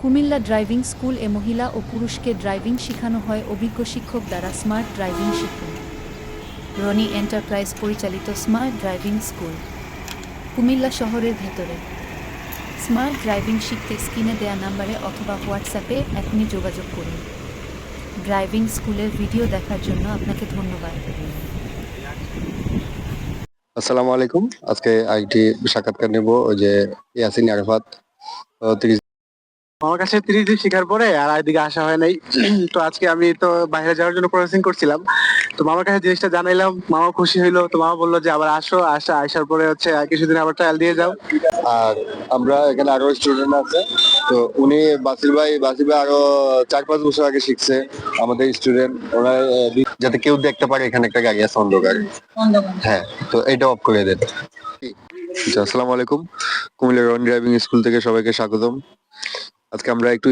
Comilla driving school এ মহিলা ও পুরুষকে driving শেখানো হয় অভিজ্ঞ শিক্ষক দ্বারা। স্মার্ট ড্রাইভিং শিখুন। রনি এন্টারপ্রাইজ পরিচালিত স্মার্ট ড্রাইভিং স্কুল কুমিল্লা শহরের ভেতরে। স্মার্ট ড্রাইভিং শিখতে স্ক্রিনে দেয়া নাম্বারে অথবা হোয়াটসঅ্যাপে এখনই যোগাযোগ করুন। ড্রাইভিং স্কুলের ভিডিও দেখার জন্য আপনাকে ধন্যবাদ। আসসালামু আলাইকুম। আজকে আরেকটি সাক্ষাৎকার নেব। ওই যে ইয়াসিন আরাফাত 30 আমার কাছে 30 দিন শেখার পরে আর এদিকে আসা হয় নাই। তো আজকে আমি তো বাইরে যাওয়ার জন্য প্রসেসিং করছিলাম, তো মামার কাছে জিনিসটা জানাইলাম, মামা খুশি হইলো। তো মামা বললো যে আবার আসার পরে হচ্ছে আর কিছুদিন আবার ট্রায়াল দিয়ে যাও। আর আমরা এখানে আরো স্টুডেন্ট আছে। তো উনি বাসির ভাই আরো 4-5 বছর আগে শিখছে। আমাদের স্টুডেন্ট ওরা যাতে কেউ দেখতে পারে এখানে একটা গাড়ি আছে অন্ধকার। হ্যাঁ, তো এটা অফ করে দেন। আসসালামু আলাইকুম। কুমিল্লা রন ড্রাইভিং স্কুল থেকে সবাইকে স্বাগতম। আজকে আমরা একটু